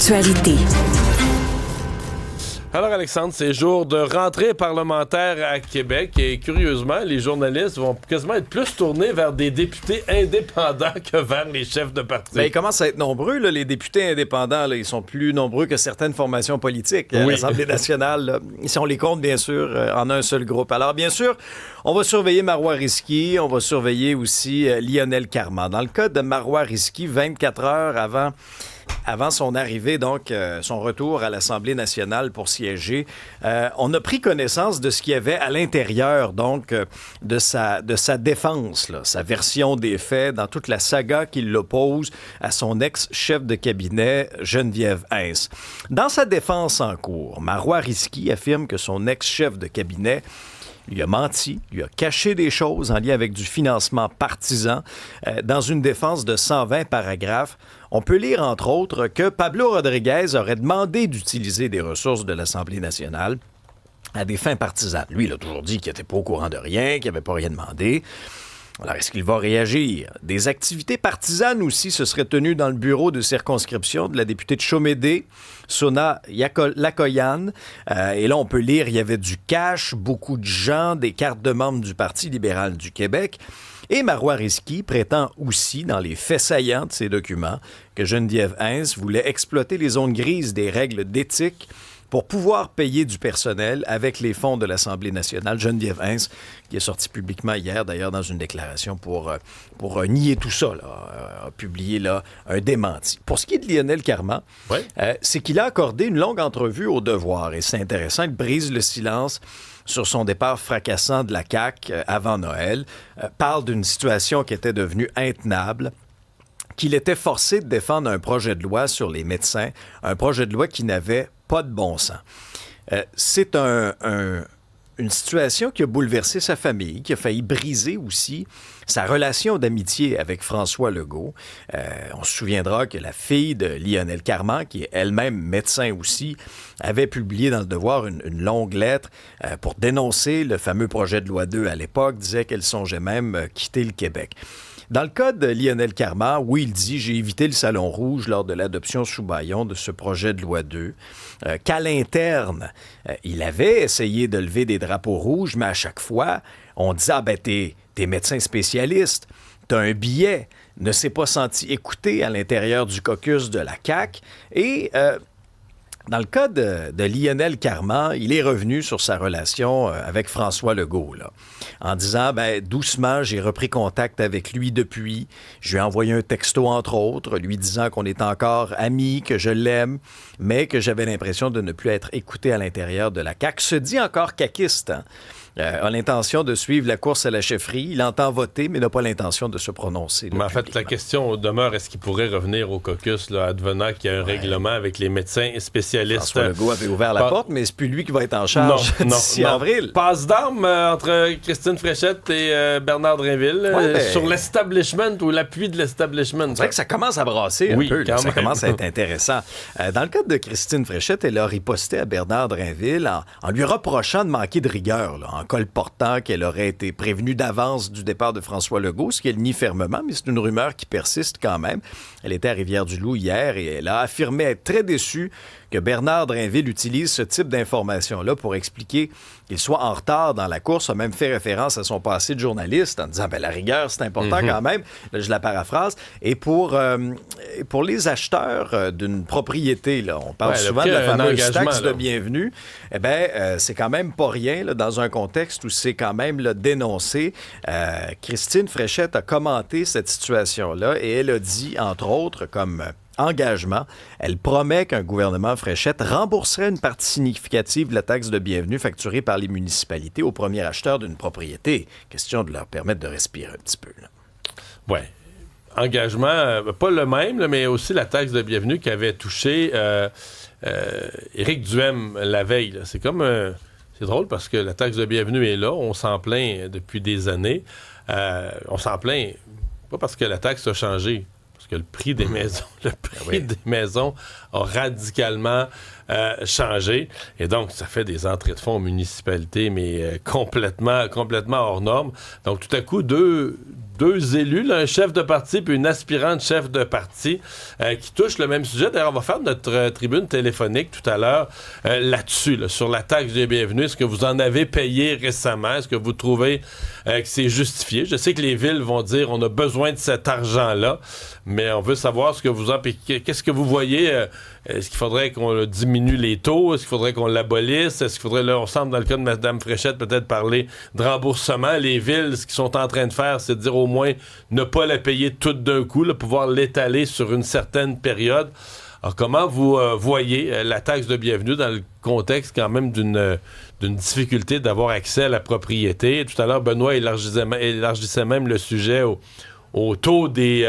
l'actualité. Alors Alexandre, c'est jour de rentrée parlementaire à Québec et curieusement, les journalistes vont quasiment être plus tournés vers des députés indépendants que vers les chefs de parti. Bien, ils commencent à être nombreux, là, les députés indépendants. Là, ils sont plus nombreux que certaines formations politiques à l'Assemblée nationale. Là. Si on les compte, bien sûr, en un seul groupe. Alors, bien sûr, on va surveiller Marois Risky, on va surveiller aussi Lionel Carman. Dans le cas de Marois Risky, 24 heures avant son arrivée, donc son retour à l'Assemblée nationale pour siéger, on a pris connaissance de ce qu'il y avait à l'intérieur, donc, de sa défense, là, sa version des faits dans toute la saga qui l'oppose à son ex-chef de cabinet, Geneviève Hintz. Dans sa défense en cours, Marois Risky affirme que son ex-chef de cabinet lui a menti, lui a caché des choses en lien avec du financement partisan. Dans une défense de 120 paragraphes, on peut lire, entre autres, que Pablo Rodriguez aurait demandé d'utiliser des ressources de l'Assemblée nationale à des fins partisanes. Lui, il a toujours dit qu'il n'était pas au courant de rien, qu'il n'avait pas rien demandé. Alors, est-ce qu'il va réagir? Des activités partisanes aussi se seraient tenues dans le bureau de circonscription de la députée de Chomédé, Sona Lakoyan. Et là, on peut lire, il y avait du cash, beaucoup de gens, des cartes de membres du Parti libéral du Québec. Et Marois Risky prétend aussi, dans les faits saillants de ces documents, que Geneviève Hintz voulait exploiter les zones grises des règles d'éthique pour pouvoir payer du personnel avec les fonds de l'Assemblée nationale. Geneviève Hintz, qui est sortie publiquement hier, d'ailleurs, dans une déclaration pour nier tout ça, là, a publié là, un démenti. Pour ce qui est de Lionel Carman, c'est qu'il a accordé une longue entrevue au Devoir. Et c'est intéressant, il brise le silence sur son départ fracassant de la CAQ avant Noël, parle d'une situation qui était devenue intenable, qu'il était forcé de défendre un projet de loi sur les médecins, un projet de loi qui n'avait pas de bon sens. C'est une situation qui a bouleversé sa famille, qui a failli briser aussi sa relation d'amitié avec François Legault. On se souviendra que la fille de Lionel Carman, qui est elle-même médecin aussi, avait publié dans Le Devoir une longue lettre pour dénoncer le fameux projet de loi 2 à l'époque, disait qu'elle songeait même quitter le Québec. Dans le cas de Lionel Carman, oui, il dit « J'ai évité le Salon Rouge lors de l'adoption sous bâillon de ce projet de loi 2 ». Qu'à l'interne, il avait essayé de lever des drapeaux rouges, mais à chaque fois, on disait « Ah ben, t'es médecin spécialiste, t'as un billet », ne s'est pas senti écouté à l'intérieur du caucus de la CAQ. Et dans le cas de Lionel Carman, il est revenu sur sa relation avec François Legault, là, en disant, doucement, j'ai repris contact avec lui depuis. Je lui ai envoyé un texto, entre autres, lui disant qu'on est encore amis, que je l'aime, mais que j'avais l'impression de ne plus être écouté à l'intérieur de la CAQ. Se dit encore caquiste, hein? A l'intention de suivre la course à la chefferie. Il entend voter, mais n'a pas l'intention de se prononcer. Mais en fait, la question demeure, est-ce qu'il pourrait revenir au caucus, là, advenant qu'il y a un règlement avec les médecins spécialistes? François Legault avait ouvert la porte, mais c'est plus lui qui va être en charge d'ici avril. Passe d'armes entre Christine Fréchette et Bernard Drinville sur l'establishment ou l'appui de l'establishment. C'est vrai que ça commence à brasser un peu. Là, ça commence à être intéressant. Dans le cas de Christine Fréchette, elle a riposté à Bernard Drinville en lui reprochant de manquer de rigueur, là, en colportant qu'elle aurait été prévenue d'avance du départ de François Legault, ce qu'elle nie fermement, mais c'est une rumeur qui persiste quand même. Elle était à Rivière-du-Loup hier et elle a affirmé être très déçue que Bernard Drinville utilise ce type d'informations-là pour expliquer qu'il soit en retard dans la course, a même fait référence à son passé de journaliste en disant la rigueur, c'est important quand même. Là, je la paraphrase. Et pour les acheteurs d'une propriété, là, on parle souvent de la fameuse taxe de bienvenue, c'est quand même pas rien là, dans un contexte où c'est quand même là, dénoncé. Christine Fréchette a commenté cette situation-là et elle a dit, entre autres, comme engagement, elle promet qu'un gouvernement Fréchette rembourserait une partie significative de la taxe de bienvenue facturée par les municipalités aux premiers acheteurs d'une propriété. Question de leur permettre de respirer un petit peu. Oui. Engagement, pas le même, là, mais aussi la taxe de bienvenue qui avait touché Éric Duhem la veille. Là. C'est comme... c'est drôle parce que la taxe de bienvenue est là. On s'en plaint depuis des années. On s'en plaint pas parce que la taxe a changé. parce que le prix des maisons a radicalement changé. Et donc, ça fait des entrées de fonds aux municipalités, mais complètement hors norme. Donc, tout à coup, deux élus, là, un chef de parti puis une aspirante chef de parti qui touchent le même sujet. D'ailleurs, on va faire notre tribune téléphonique tout à l'heure là-dessus, là, sur la taxe des bienvenus. Est-ce que vous en avez payé récemment? Est-ce que vous trouvez que c'est justifié? Je sais que les villes vont dire on a besoin de cet argent-là, mais on veut savoir ce que vous en... Qu'est-ce que vous voyez? Est-ce qu'il faudrait qu'on diminue les taux? Est-ce qu'il faudrait qu'on l'abolisse? Est-ce qu'il faudrait, là, on semble dans le cas de Mme Fréchette, peut-être parler de remboursement. Les villes, ce qu'ils sont en train de faire, c'est de dire au moins ne pas la payer toute d'un coup, là, pouvoir l'étaler sur une certaine période. Alors, comment vous voyez la taxe de bienvenue dans le contexte quand même d'une difficulté d'avoir accès à la propriété? Tout à l'heure, Benoît élargissait même le sujet au taux des...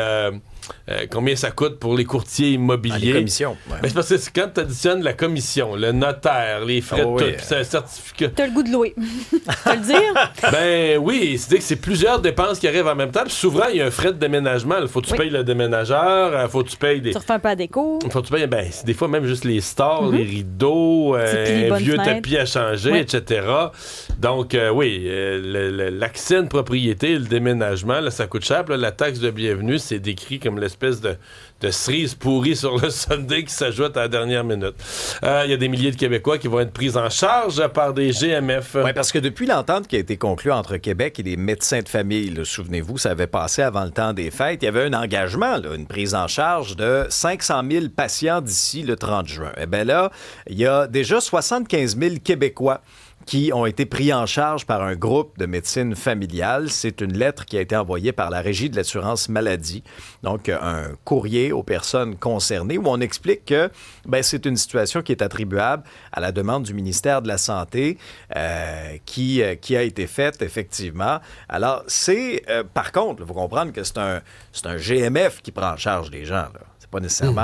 combien ça coûte pour les courtiers immobiliers. Les commissions. Ouais. Mais c'est parce que c'est quand tu additionnes la commission, le notaire, les frais de tout, puis c'est un certificat. T'as le goût de louer. Tu peux le dire? Ben oui, c'est-à-dire que c'est plusieurs dépenses qui arrivent en même temps. Puis souvent, il y a un frais de déménagement. Il faut que tu payes le déménageur, faut que tu payes des... Tu refais un peu à déco. Faut que tu payes, c'est des fois même juste les stores, les rideaux, un vieux tapis à changer, etc. Donc, l'accès à une propriété, le déménagement, là, ça coûte cher. Puis là, la taxe de bienvenue, c'est décrit comme l'espèce de cerise pourrie sur le Sunday qui s'ajoute à la dernière minute. Il y a des milliers de Québécois qui vont être pris en charge par des GMF. Oui, parce que depuis l'entente qui a été conclue entre Québec et les médecins de famille, là, souvenez-vous, ça avait passé avant le temps des fêtes, il y avait un engagement, là, une prise en charge de 500 000 patients d'ici le 30 juin. Eh bien là, il y a déjà 75 000 Québécois qui ont été pris en charge par un groupe de médecine familiale. C'est une lettre qui a été envoyée par la Régie de l'assurance maladie, donc un courrier aux personnes concernées où on explique que c'est une situation qui est attribuable à la demande du ministère de la Santé qui a été faite, effectivement. Alors, c'est... par contre, il faut comprendre que c'est un GMF qui prend en charge les gens. Là. C'est pas nécessairement...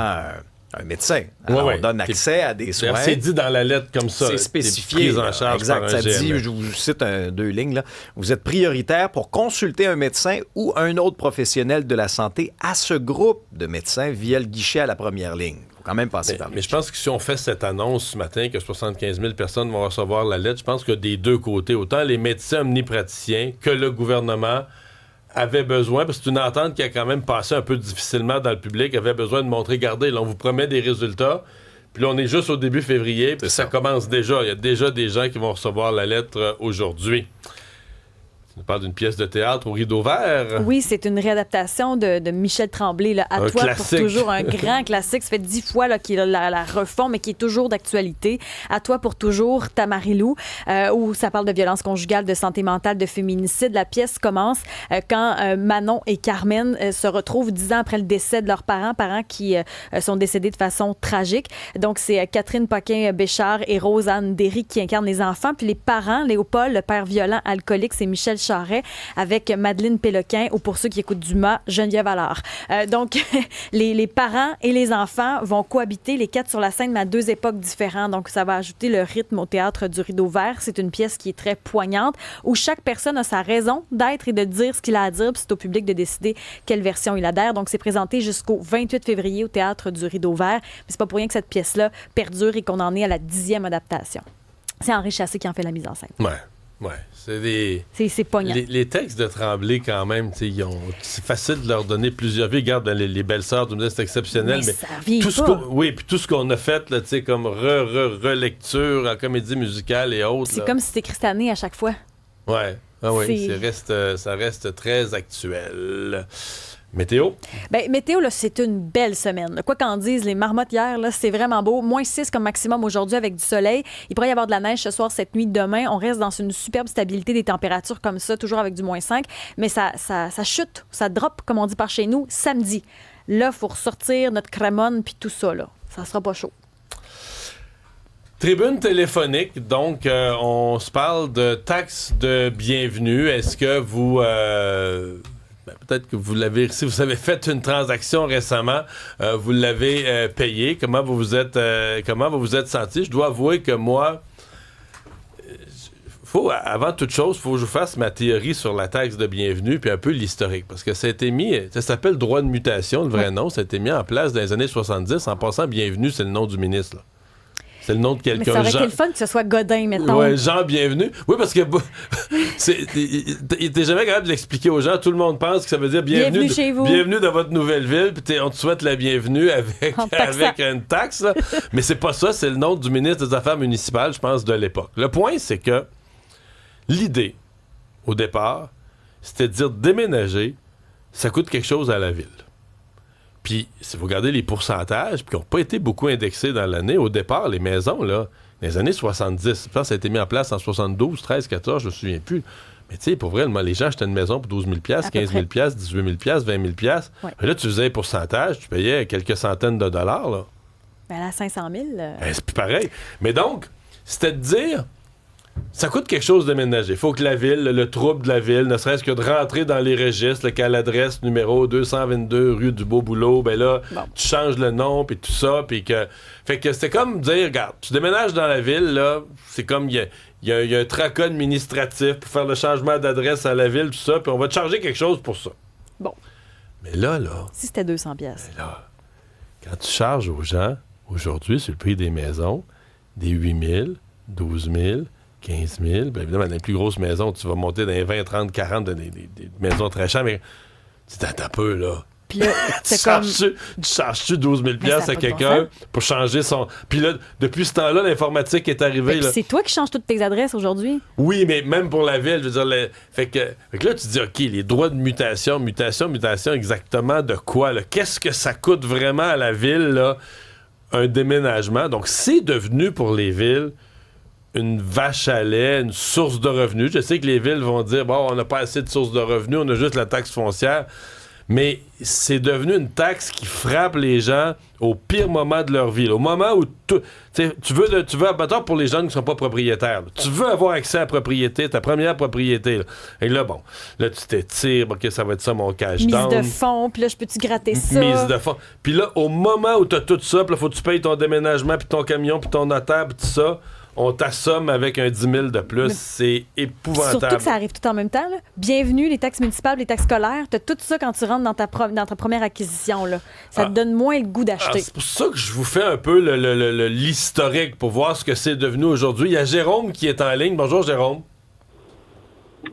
un médecin. Alors, on donne accès à des soins. C'est dit dans la lettre comme ça. C'est spécifié. Prise en charge exact. par un ça GMF. dit, je vous cite deux lignes, là. Vous êtes prioritaire pour consulter un médecin ou un autre professionnel de la santé à ce groupe de médecins via le guichet à la première ligne. Il faut quand même passer par là. Mais je pense que si on fait cette annonce ce matin que 75 000 personnes vont recevoir la lettre, je pense que des deux côtés, autant les médecins omnipraticiens que le gouvernement avait besoin, parce que c'est une entente qui a quand même passé un peu difficilement dans le public, avait besoin de montrer, regardez, là, on vous promet des résultats, puis là, on est juste au début février, puis ça commence déjà. Il y a déjà des gens qui vont recevoir la lettre aujourd'hui. Tu nous parles d'une pièce de théâtre au Rideau Vert. Oui, c'est une réadaptation de Michel Tremblay, là, À un toi classique. pour toujours, un grand classique. Ça fait 10 fois là, qu'il la refont, mais qui est toujours d'actualité. À toi pour toujours, Tamarilou, où ça parle de violence conjugale, de santé mentale, de féminicide. La pièce commence quand Manon et Carmen se retrouvent 10 ans après le décès de leurs parents qui sont décédés de façon tragique. Donc, c'est Catherine Paquin-Béchard et Rosanne Derry qui incarnent les enfants. Puis les parents, Léopold, le père violent alcoolique, c'est Michel Charret, avec Madeleine Péloquin, ou pour ceux qui écoutent Dumas, Geneviève Allard. Donc, les parents et les enfants vont cohabiter, les quatre sur la scène, mais à deux époques différentes. Donc, ça va ajouter le rythme au théâtre du Rideau Vert. C'est une pièce qui est très poignante, où chaque personne a sa raison d'être et de dire ce qu'il a à dire, puis c'est au public de décider quelle version il adhère. Donc, c'est présenté jusqu'au 28 février au théâtre du Rideau Vert. Mais c'est pas pour rien que cette pièce-là perdure et qu'on en est à la 10e adaptation. C'est Henri Chassé qui en fait la mise en scène. Ouais, c'est des... C'est poignant. Les textes de Tremblay, quand même, c'est facile de leur donner plusieurs vies. Regarde, les Belles-Sœurs, c'est exceptionnel. Mais ça vieillit tout pas. puis tout ce qu'on a fait, là, comme relecture en comédie musicale et autres. C'est comme si c'était cristané à chaque fois. Ouais, ça reste très actuel. Météo? Bien, météo, là, c'est une belle semaine. Quoi qu'en disent les marmottes hier, là, c'est vraiment beau. Moins 6 comme maximum aujourd'hui avec du soleil. Il pourrait y avoir de la neige ce soir, cette nuit, demain. On reste dans une superbe stabilité des températures comme ça, toujours avec du moins 5. Mais ça chute, ça drop, comme on dit par chez nous, samedi. Là, il faut ressortir notre crémone puis tout ça, là. Ça sera pas chaud. Tribune téléphonique, donc on se parle de taxes de bienvenue. Est-ce que vous... peut-être que vous l'avez, si vous avez fait une transaction récemment, vous l'avez payé. Comment vous vous êtes senti? Je dois avouer que moi, avant toute chose, il faut que je fasse ma théorie sur la taxe de bienvenue puis un peu l'historique. Parce que ça a été mis, ça s'appelle droit de mutation, le vrai nom, ça a été mis en place dans les années 70. En passant, bienvenue, c'est le nom du ministre, là. C'est le nom de quelqu'un. Mais ça aurait été le fun que ce soit Godin, mettons. Ouais, Jean Bienvenu. Oui, parce que il était jamais capable de l'expliquer aux gens. Tout le monde pense que ça veut dire bienvenue chez vous. Bienvenue dans votre nouvelle ville. Puis on te souhaite la bienvenue avec une taxe. Là. Mais c'est pas ça. C'est le nom du ministre des Affaires municipales, je pense, de l'époque. Le point, c'est que l'idée, au départ, c'était de dire déménager, ça coûte quelque chose à la ville. Puis, si vous regardez les pourcentages, puis qui n'ont pas été beaucoup indexés dans l'année, au départ, les maisons, là, dans les années 70, je pense que ça a été mis en place en 72, 13, 14, je ne me souviens plus. Mais tu sais, pour vrai, les gens achetaient une maison pour 12 000 $, 15 000 $, 18 000 $, 20 000 $. Ouais. Mais là, tu faisais un pourcentage, tu payais quelques centaines de dollars, là. Ben là, 500 000. C'est plus pareil. Mais donc, c'était de dire... Ça coûte quelque chose de déménager. Il faut que la ville, le trouble de la ville, ne serait-ce que de rentrer dans les registres, qu'à l'adresse numéro 222 rue du Beau-Boulot, ben là, tu changes le nom, puis tout ça, puis que... Fait que c'était comme dire, regarde, tu déménages dans la ville, là, c'est comme, il y a un tracas administratif pour faire le changement d'adresse à la ville, tout ça, puis on va te charger quelque chose pour ça. Bon. Mais là... Si c'était 200 $. Mais là, quand tu charges aux gens, aujourd'hui, sur le prix des maisons, des 8 000, 12 000... 15 000, bien évidemment, dans les plus grosses maisons, tu vas monter dans les 20, 30, 40, des maisons très chères, mais tu t'attends un peu, là. Puis là, c'est comme... Tu charges-tu 12 000 $ à quelqu'un pour changer son... Puis là, depuis ce temps-là, l'informatique est arrivée. Là. C'est toi qui changes toutes tes adresses aujourd'hui? Oui, mais même pour la ville, je veux dire... Fait que là, tu te dis, OK, les droits de mutation, exactement de quoi, là? Qu'est-ce que ça coûte vraiment à la ville, là, un déménagement? Donc, c'est devenu pour les villes une vache à lait, une source de revenus. Je sais que les villes vont dire, bon, on n'a pas assez de sources de revenus, on a juste la taxe foncière. Mais c'est devenu une taxe qui frappe les gens au pire moment de leur vie. Là. Au moment où tu veux abattre pour les gens qui ne sont pas propriétaires. Là. Tu veux avoir accès à la propriété, ta première propriété. Là. Et là, bon, là, tu t'étires, OK, ça va être ça mon cash down. Mise de fonds, puis là, je peux-tu gratter ça? Mise de fonds. Puis là, au moment où tu as tout ça, puis là, faut que tu payes ton déménagement, puis ton camion, puis ton notaire, puis tout ça, on t'assomme avec un 10 000 de plus. Mais c'est épouvantable. Surtout que ça arrive tout en même temps. Là. Bienvenue, les taxes municipales, les taxes scolaires. Tu as tout ça quand tu rentres dans ta première acquisition. Là. Ça te donne moins le goût d'acheter. C'est pour ça que je vous fais un peu l'historique pour voir ce que c'est devenu aujourd'hui. Il y a Jérôme qui est en ligne. Bonjour, Jérôme.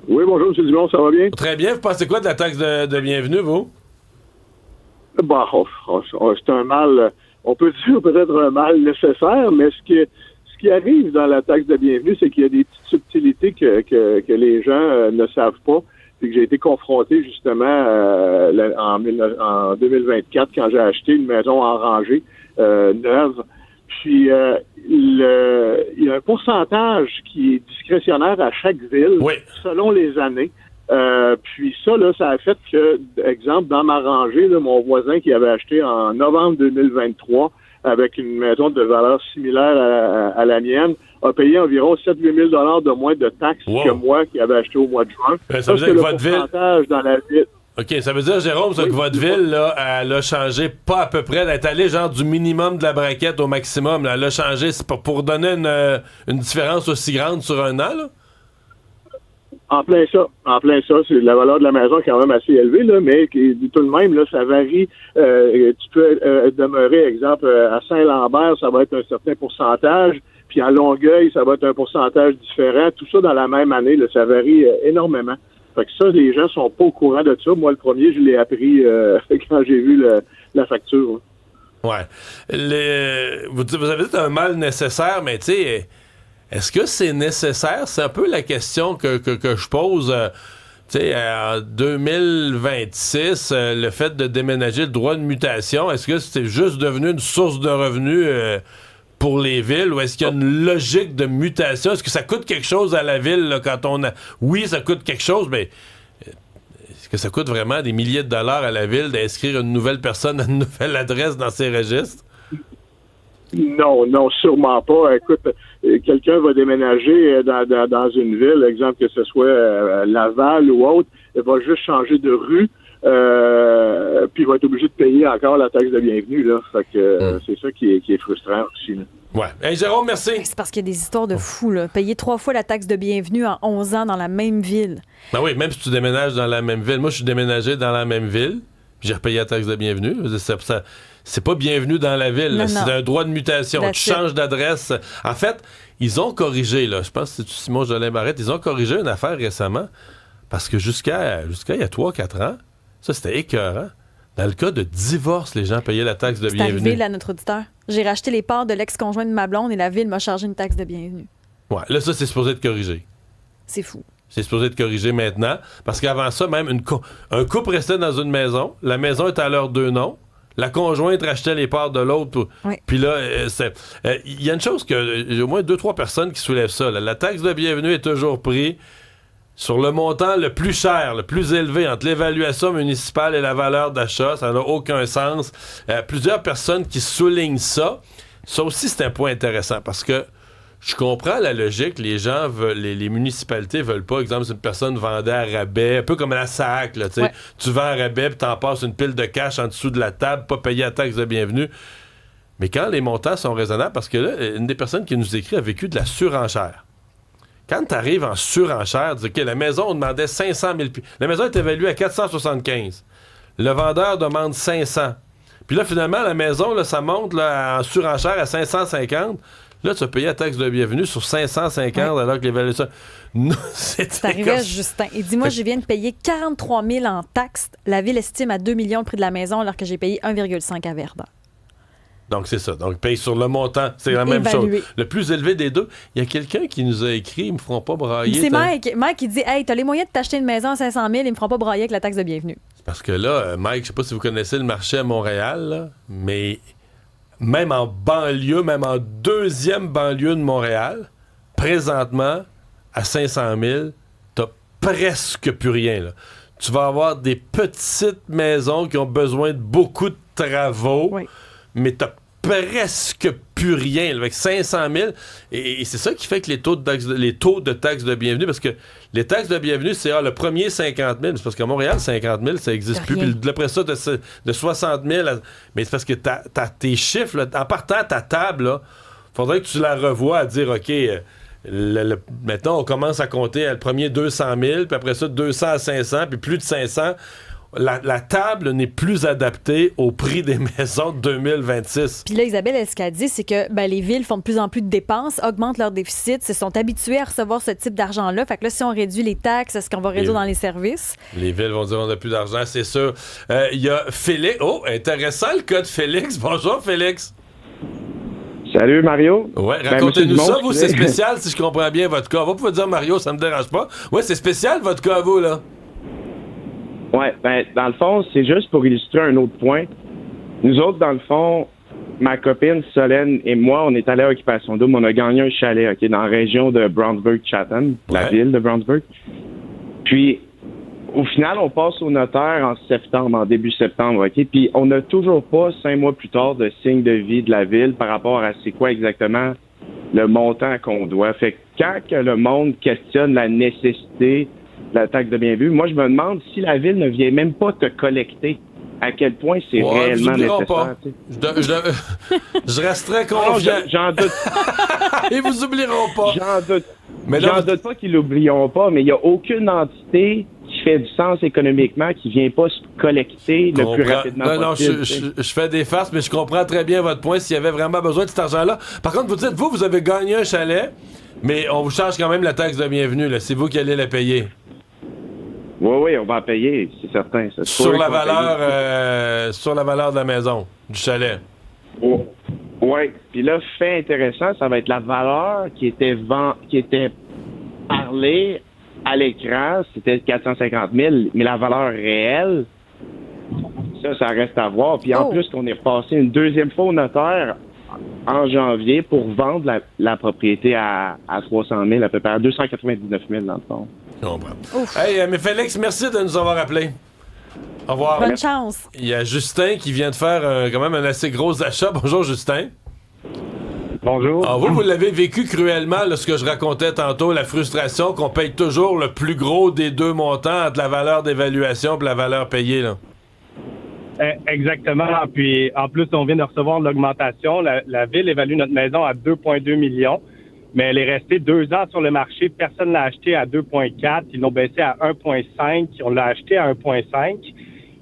Oui, bonjour, M. Dumont, ça va bien? Très bien. Vous pensez quoi de la taxe de bienvenue, vous? Bah, c'est un mal, on peut dire peut-être un mal nécessaire, mais ce qui arrive dans la taxe de bienvenue, c'est qu'il y a des petites subtilités que les gens ne savent pas. Puis que j'ai été confronté justement en 2024 quand j'ai acheté une maison en rangée neuve. Puis il y a un pourcentage qui est discrétionnaire à chaque ville selon les années. Puis ça, là, ça a fait que, exemple, dans ma rangée, là, mon voisin qui avait acheté en novembre 2023 avec une maison de valeur similaire à la mienne, a payé environ 7-8 000 de moins de taxes que moi qui avait acheté au mois de juin. Ça veut dire que votre ville... dans la ville... OK, ça veut dire, Jérôme, que votre ville, là, elle a changé pas à peu près, elle est allée genre du minimum de la braquette au maximum. Là. Elle a changé pour donner une différence aussi grande sur un an, là? En plein ça. C'est la valeur de la maison quand même assez élevée, là, mais tout de même, là, ça varie. Tu peux demeurer, exemple, à Saint-Lambert, ça va être un certain pourcentage, puis à Longueuil, ça va être un pourcentage différent. Tout ça dans la même année, là, ça varie énormément. Fait que ça, les gens sont pas au courant de ça. Moi, le premier, je l'ai appris quand j'ai vu la facture. Hein. Ouais. Vous avez dit un mal nécessaire, mais tu sais... Est-ce que c'est nécessaire? C'est un peu la question que je pose. Tu sais, en 2026, le fait de déménager le droit de mutation, est-ce que c'est juste devenu une source de revenus pour les villes ou est-ce qu'il y a une logique de mutation? Est-ce que ça coûte quelque chose à la ville là, quand on a... Oui, ça coûte quelque chose, mais est-ce que ça coûte vraiment des milliers de dollars à la ville d'inscrire une nouvelle personne à une nouvelle adresse dans ses registres? Non, sûrement pas. Écoute, quelqu'un va déménager dans une ville, exemple que ce soit Laval ou autre, il va juste changer de rue, puis il va être obligé de payer encore la taxe de bienvenue, là. Fait que c'est ça qui est frustrant aussi, là. Ouais. Hey, Jérôme, merci. C'est parce qu'il y a des histoires de fous, là. Payer 3 fois la taxe de bienvenue en 11 ans dans la même ville. Ben oui, même si tu déménages dans la même ville. Moi, je suis déménagé dans la même ville, puis j'ai repayé la taxe de bienvenue. C'est pas bienvenue dans la ville. Non, c'est non. un droit de mutation. That's Tu it. changes d'adresse. En fait, ils ont corrigé, là. Je pense que c'est Simon Jolin-Barrette. Ils ont corrigé une affaire récemment parce que jusqu'à il y a 3-4 ans, ça, c'était écœurant. Dans le cas de divorce, les gens payaient la taxe de C'est bienvenue. arrivé, là, notre auditeur. J'ai racheté les parts de l'ex-conjoint de ma blonde et la ville m'a chargé une taxe de bienvenue. Ouais, là, ça, c'est supposé être corrigé. C'est fou. C'est supposé être corrigé maintenant. Parce qu'avant ça, même un couple restait dans une maison. La maison était à leurs deux noms. La conjointe rachetait les parts de l'autre. Oui. Puis là, il y a une chose que j'ai au moins 2-3 personnes qui soulèvent ça. Là. La taxe de bienvenue est toujours prise sur le montant le plus cher, le plus élevé entre l'évaluation municipale et la valeur d'achat. Ça n'a aucun sens. Plusieurs personnes qui soulignent ça. Ça aussi, c'est un point intéressant parce que je comprends la logique. Les gens veulent, les municipalités veulent pas, exemple, si une personne vendait à rabais, un peu comme à la SAC, là, tu sais. Ouais. Tu vends à rabais puis t'en passes une pile de cash en dessous de la table, pas payer la taxe de bienvenue. Mais quand les montants sont raisonnables, parce que là, une des personnes qui nous écrit a vécu de la surenchère. Quand tu arrives en surenchère, tu dis, OK, la maison, on demandait 500 000 La maison est évaluée à 475. Le vendeur demande 500. Puis là, finalement, la maison, là, ça monte là, en surenchère à 550. Là, tu as payé la taxe de bienvenue sur 550 alors que l'évaluation... Non, C'est arrivé à Justin. Il dit, moi, je viens de payer 43 000 en taxes. La ville estime à 2 millions le prix de la maison alors que j'ai payé 1,5 à Verdun. Donc, c'est ça. Donc, paye sur le montant. C'est la même Évalué. chose. Le plus élevé des deux. Il y a quelqu'un qui nous a écrit, ils me feront pas brailler. C'est Mike. Mike, il dit, hey, t'as les moyens de t'acheter une maison à 500 000, ils me feront pas brailler avec la taxe de bienvenue. Parce que là, Mike, je sais pas si vous connaissez le marché à Montréal, là, mais même en banlieue, même en deuxième banlieue de Montréal, présentement, à 500 000, t'as presque plus rien, là. Tu vas avoir des petites maisons qui ont besoin de beaucoup de travaux, Oui. mais t'as presque plus rien, là, avec 500 000. Et c'est ça qui fait que les taux de taxes de bienvenue, parce que les taxes de bienvenue, c'est le premier 50 000. C'est parce qu'à Montréal, 50 000, ça n'existe plus. Rien. Puis après ça, de 60 000, mais c'est parce que t'as tes chiffres, là, en partant ta table, là, faudrait que tu la revoies à dire, OK, maintenant, on commence à compter le premier 200 000, puis après ça, 200 à 500, puis plus de 500. La table n'est plus adaptée au prix des maisons de 2026. Puis là, Isabelle, elle, ce qu'elle dit, c'est que les villes font de plus en plus de dépenses, augmentent leur déficit, se sont habituées à recevoir ce type d'argent-là. Fait que là, si on réduit les taxes, est-ce qu'on va réduire dans les services? Les villes vont dire on n'a plus d'argent, c'est sûr. Il y a Félix. Oh, intéressant le cas de Félix. Bonjour, Félix. Salut Mario. Ouais, Ben, racontez-nous monsieur ça, Dumont, vous, c'est spécial si je comprends bien votre cas. Vous pouvez dire Mario, ça me dérange pas. Ouais, c'est spécial votre cas à vous, là. Ouais, ben dans le fond, c'est juste pour illustrer un autre point. Nous autres, dans le fond, ma copine Solène et moi, on est allés à Occupation Double, on a gagné un chalet, OK, dans la région de Brownsburg-Chatham, la Ouais. ville de Brownsburg. Puis, au final, on passe au notaire en septembre, en début septembre, OK? Puis, on n'a toujours pas, 5 mois plus tard, de signe de vie de la ville par rapport à c'est quoi exactement le montant qu'on doit. Fait que quand que le monde questionne la nécessité de la taxe de bienvenue, moi, je me demande si la ville ne vient même pas te collecter. À quel point c'est Ouais, réellement vous oublieront nécessaire. pas. tu sais. Je resterai Non, confiant. j'en doute, Et vous oublieront pas. j'en doute. Mais là, J'en doute pas qu'ils l'oublieront pas, mais il n'y a aucune entité qui fait du sens économiquement qui vient pas se collecter le plus comprends. rapidement Non, possible. je fais des farces, mais je comprends très bien votre point s'il y avait vraiment besoin de cet argent-là. Par contre, vous dites, vous avez gagné un chalet, mais on vous charge quand même la taxe de bienvenue. Là. C'est vous qui allez la payer. Oui, on va en payer, c'est certain. C'est sûr Sur la qu'on va valeur, sur la valeur de la maison, du chalet. payer. Oui. Puis là, fait intéressant, ça va être la valeur qui était parlée à l'écran, c'était 450 000, mais la valeur réelle, ça reste à voir. Puis en plus, qu'on est repassé une deuxième fois au notaire en janvier pour vendre la propriété à 300 000, à peu près à 299 000 dans le fond. Je comprends. Ouf. Hey, mais Félix, merci de nous avoir appelés. Au revoir. Bonne chance. Il y a Justin qui vient de faire quand même un assez gros achat. Bonjour, Justin. Bonjour. Alors, vous l'avez vécu cruellement, là, ce que je racontais tantôt, la frustration qu'on paye toujours le plus gros des deux montants entre la valeur d'évaluation et la valeur payée, là. Exactement. Puis, en plus, on vient de recevoir l'augmentation. La Ville évalue notre maison à 2,2 millions, mais elle est restée 2 ans sur le marché. Personne ne l'a acheté à 2,4. Ils l'ont baissé à 1,5. On l'a acheté à 1,5.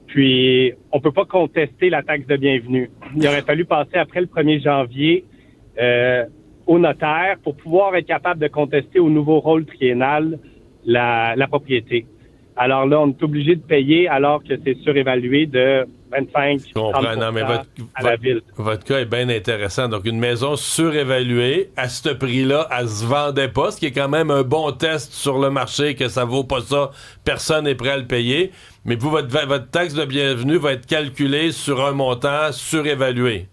Puis, on peut pas contester la taxe de bienvenue. Il aurait fallu passer après le 1er janvier au notaire pour pouvoir être capable de contester au nouveau rôle triennal la propriété. Alors là, on est obligé de payer alors que c'est surévalué de 25-30% à la Ville. Votre cas est bien intéressant. Donc, une maison surévaluée, à ce prix-là, elle se vendait pas, ce qui est quand même un bon test sur le marché que ça vaut pas ça. Personne n'est prêt à le payer. Mais vous, votre taxe de bienvenue va être calculée sur un montant surévalué.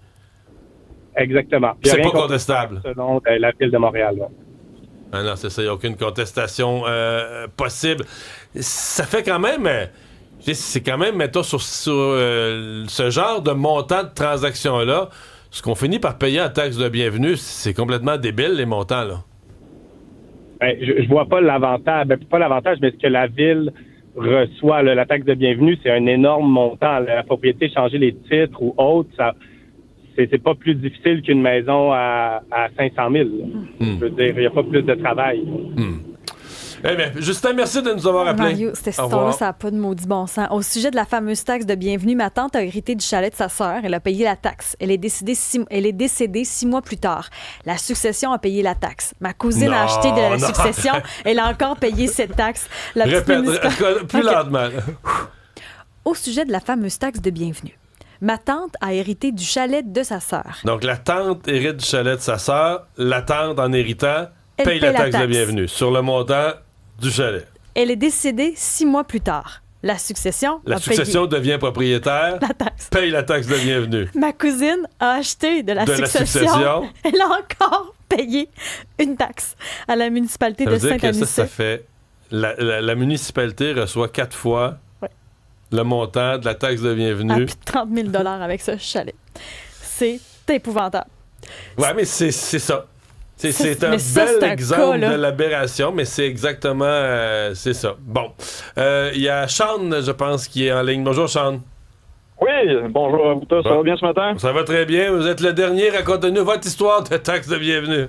Exactement. C'est pas contestable. Selon la Ville de Montréal. Là. Ah non, c'est ça. Il n'y a aucune contestation possible. Ça fait quand même... c'est quand même, mettons, sur ce genre de montant de transaction-là, ce qu'on finit par payer en taxe de bienvenue, c'est complètement débile, les montants, là. Ben, je vois pas l'avantage. Ben, pas l'avantage, mais ce que la Ville reçoit, là, la taxe de bienvenue, c'est un énorme montant. La propriété, changer les titres ou autres, c'est pas plus difficile qu'une maison à 500 000. Je veux dire, il n'y a pas plus de travail. Eh bien, Justin, merci de nous avoir appelés. Mario, cette histoire-là, ça n'a pas de maudit bon sens. Au sujet de la fameuse taxe de bienvenue, ma tante a hérité du chalet de sa sœur. Elle a payé la taxe. Elle est décédée 6 mois plus tard. La succession a payé la taxe. Ma cousine a acheté de la succession. Elle a encore payé cette taxe. Plus lentement. Au sujet de la fameuse taxe de bienvenue. Ma tante a hérité du chalet de sa sœur. Donc, la tante hérite du chalet de sa sœur. La tante, en héritant, paye la taxe de bienvenue sur le montant du chalet. Elle est décédée 6 mois plus tard. La succession devient propriétaire, paye la taxe de bienvenue. Ma cousine a acheté de la succession. Elle a encore payé une taxe à la municipalité de Saint-Anicet. Ça fait... La municipalité reçoit 4 fois le montant de la taxe de bienvenue. À plus de 30 000 avec ce chalet. C'est épouvantable. Ouais, mais c'est ça. C'est un bel exemple de l'aberration, mais c'est exactement... c'est ça. Bon. Il y a Sean, je pense, qui est en ligne. Bonjour, Sean. Oui, bonjour à vous tous. Ça va bien ce matin? Ça va très bien. Vous êtes le dernier. Racontez-nous votre histoire de taxe de bienvenue.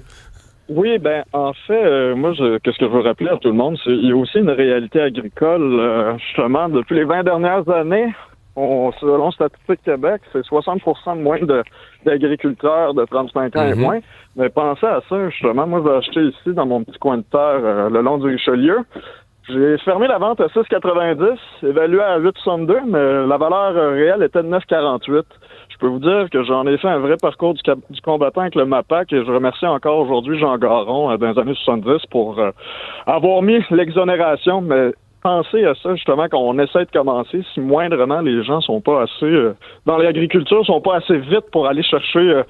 Oui, ben en fait, qu'est-ce que je veux rappeler à tout le monde, c'est qu'il y a aussi une réalité agricole. Justement, depuis les 20 dernières années, selon Statistique Québec, c'est 60% de moins d'agriculteurs de 35 ans et moins. Mais pensez à ça, justement. Moi, j'ai acheté ici, dans mon petit coin de terre, le long du Richelieu. J'ai fermé la vente à 6,90, évalué à 8,62, mais la valeur réelle était de 9,48. Je peux vous dire que j'en ai fait un vrai parcours du combattant avec le MAPAC et je remercie encore aujourd'hui Jean Garon dans les années 70 pour avoir mis l'exonération, mais pensez à ça, justement, quand on essaie de commencer, si moindrement les gens sont pas assez, dans l'agriculture, sont pas assez vite pour aller chercher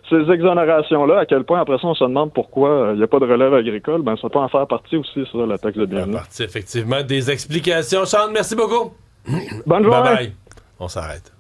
ces exonérations-là, à quel point, après ça, on se demande pourquoi il n'y a pas de relève agricole, ben ça peut en faire partie aussi, ça, la taxe de bienvenue. Partie, effectivement, des explications. Sean, merci beaucoup. Bonne journée. Bye-bye. On s'arrête.